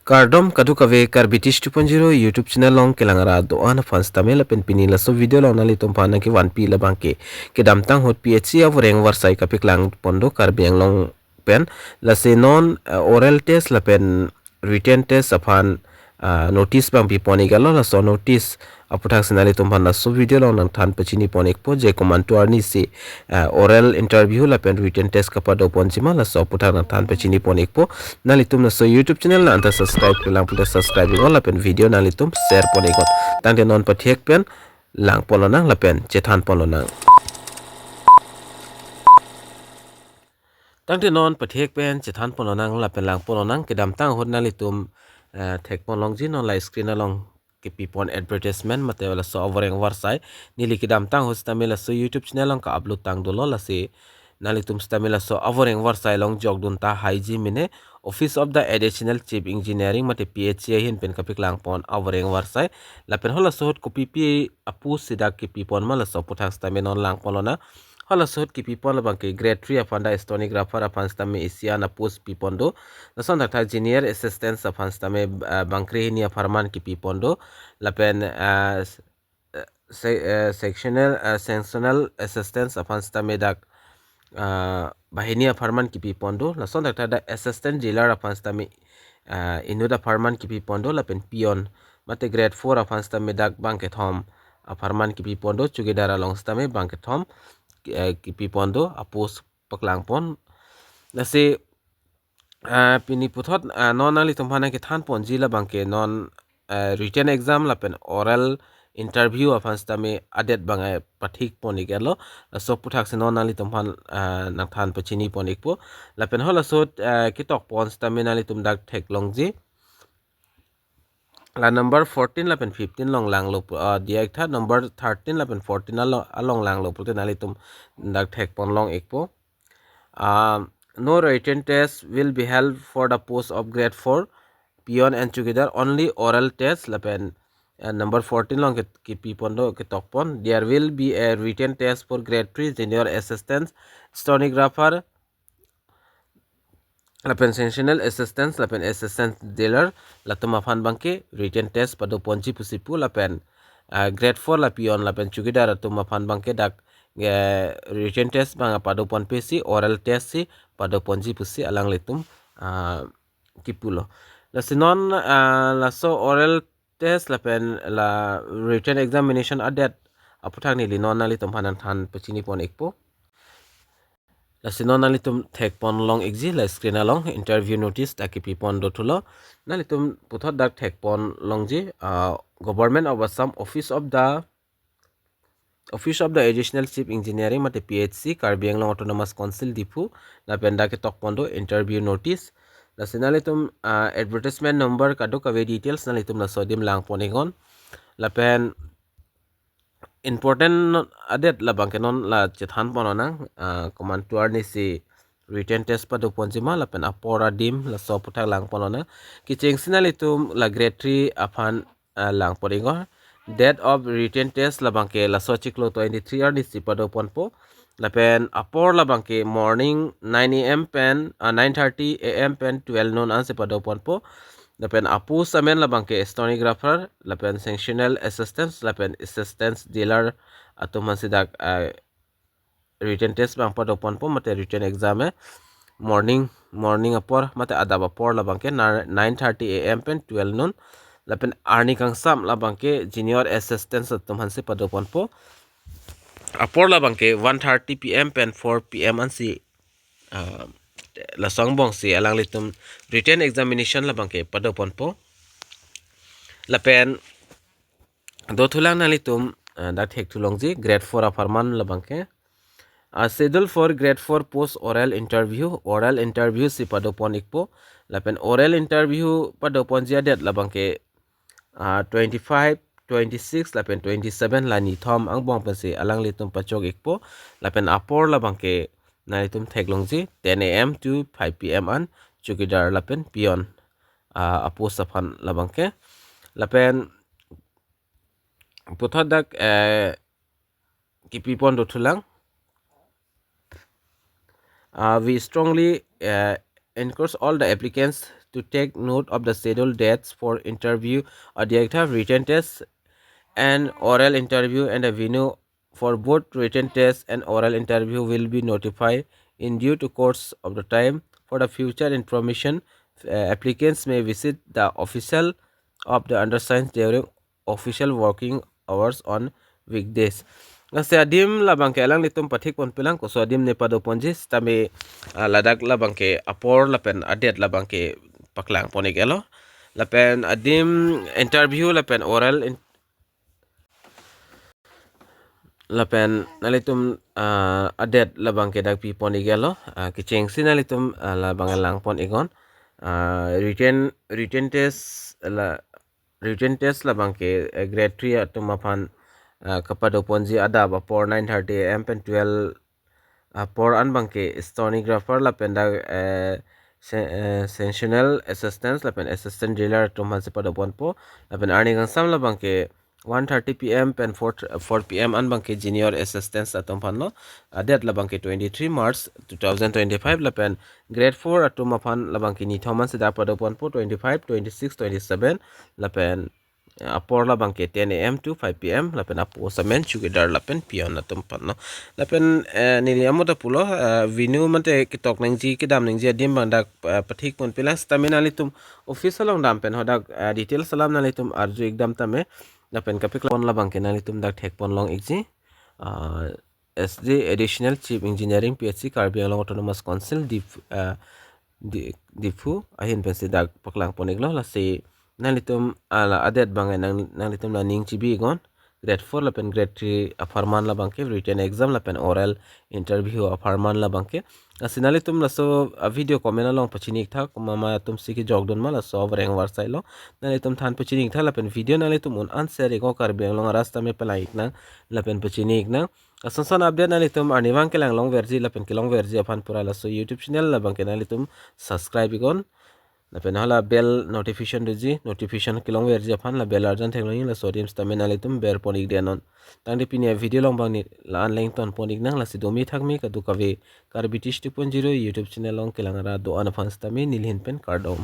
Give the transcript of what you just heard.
Kardom kadukave Karbitish 2.0 YouTube channel long kelangara doan fans tamela pen pinila so video long nali tumpana ki 1p labangke ke damtang hot PHE of reng warsai kapiklang pondo Karbi Anglong pen la se non oral test la pen written test upon notice bang pi poni galo la so notice aputhak sinali tumpana so video long nang than pachini ponik po je command to arni si oral interview la pen written test kapado ponchima la so aputhak nang than pachini ponik po nalitum na so YouTube channel na anta subscribe lang puta subscribe gon la pen video nalitum share ponik gon tangte non pathek pen lang polo nang la pen chethan polo nang tangte non pathek pen chethan polo nang la pen lang polo nang kedam tang hot nalitum thek pon long ji non la screen along ke pipon advertisement mate wala so overeng warsai nili kedam tang hot stamela so YouTube channel lang ka upload tang dolo la se nalitum stamela so overeng warsai long jogdun ta haiji mine Office of the Additional Chief Engineering mate PHE hin pen kapik lang pon overeng warsai la pen hola so hot kopi pi apu sidak ke pipon mala so puthak stamenon lang polona hala sot ki pipon la bangke grade 3 afanda stenographer afan stame isiana post pipondo nason ta junior assistant afan stame bangkre ni farman ki pipondo lapen sectional assistant afan stame dak bahini farman ki pipondo nason ta da assistant jailer afan stame inuda farman ki pipondo lapen pion mate grade 4 afan stame dak bangke thom farman ki pipondo chugedara long stame bangke thom kipi pondo apos paklang pon nasi pini puthot non ali tumhana ke than pon jila bangke non written exam la pen oral interview afansta me adet bangai pathik poni gelo so puthak se non ali tumhan na than pachini ponik po la pen hola sot kitok pon sta me nali tum dak thek longji la number 14 la pen 15 long lang lo dia tha number 13 la pen 14 along lang lo pulte nali tum dak thek pon long ekpo no written test will be held for the post of grade 4 peon and together only oral test la pen number 14 long ki pipon do ke tokpon there will be a written test for grade 3 junior assistant stenographer la pensional assistance la pen assistant dealer la tuma fan banke written test pado ponchi pusipu la pen grade 4 la pion la pen chugida la tuma fan banke dak written test bang pado pon pesi oral test si pado ponchi pusi alang letum kipulo la sinon la so oral test la pen la written examination adet aputhak ni linon na litum hanan than pachini pon ekpo la sinon nalitum thek pon long exi la screen along interview notice taki pipon do thulo nalitum puthot dak thek pon long ji government of Assam office of the additional chief engineering mate PHC Karbi Anglong autonomous council diphu la penda ke tok pondo interview notice la sinalitum advertisement number kadu kave details nalitum la sodim lang ponegon la pen important adet la bangkenon la chethan ponona command to arni si written test pa do ponjima la pen apora dim la so puthak lang ponona ki chengsinali tum la grade 3 afan lang poringo date of written test la bangke la so chiklo 23 arni si pa do ponpo la pen apor la bangke morning 9 am pen 9:30 am pen 12 noon an si pa do ponpo lapen apu samen labangke stenographer lapen sectional assistance lapen assistance dealer atau mansidak written test bang pada pon po mate written exam morning apor mate adaba por labangke 9:30 am pen 12 noon lapen arni kang sam labangke junior assistance atau mansi pada pon po apor labangke 1:30 pm pen 4 pm ansi la songbong si alang litum written examination la bangke pada ponpo la pen do thulang na litum da thek thulong ji grade 4 afarman la bangke schedule for grade 4 post oral interview si pada pon ikpo la pen oral interview pada pon jiadet la bangke 25 26 la pen 27 la ni thom ang bong pen si alang litum pachok ikpo la pen apor la bangke na itum theklong ji 10 am to 5 pm an chukidar lapen pion apu safan labangke lapen puthadak kipipon do thulang we strongly encourage all the applicants to take note of the scheduled dates for interview, a director written test and oral interview, and a venue for both written test and oral interview will be notified in due to course of the time. For the future information, applicants may visit the official of the undersigned during official working hours on weekdays. Ngase adim labang ke alang litum pathik pon pilang ko so adim ne pado ponjis tami ladak labang ke apor lapen adet labang ke paklang ponik elo lapen adim interview lapen oral lapen nalitum adet labang ke dak pi pon igelo kicheng sinalitum labang lang pon igon written test written test labang ke grade 3 atumapan kapado ponji ada ba por 9:30 am pen 12 por an bangke stenographer la penda sensational assistance la pen assistant dealer tuman se pada pon po la pen earning sam la bangke 1:30 pm pen 4 pm an bangke junior assistance atom panno adet la bangke 23 March 2025 la pen grade 4 atuma pan la bangke ni thoman se da pada pon po 25 26 27 la pen apor la bangke 10 am to 5 pm lapen apo samen chugedar lapen pion na tempat no lapen nili amuta pulo vinu mate kitok nangji kidam nangji adim bangdak pathik pon pila stamina litum official long dam pen hodak detail salam na litum arju ekdam tame lapen kapik pon la bangke na litum dak thek pon long ekji SD additional chief engineering PHE Karbi Anglong Autonomous Council diphu ahin pensi dak paklang pon iglo la se nalitum ala adet bangai nalitum la ning chibi gon grade 4 lapen grade 3 aparman la bangke written exam lapen oral interview aparman la bangke asinalitum la so video comment along pachinik tha mama tum siki jogdon mala so reng war sailo nalitum than pachinik tha lapen video nalitum un answer ego karbe long rasta me pelaik na lapen pachinik na asansan update nalitum aniwang kelang long verji lapen kelong verji apan pura la so YouTube channel la bangke nalitum subscribe gon lapen hala bell notification kilong verji apan la bell arjan teknologi la sodium stamina litum ber ponik denon tangdi pinia video long bang ni la online ton ponik nang la sidomi thakmi ka du kave Karbi 2.0 YouTube channel long kelangara do anafan stami nilhin pen kardom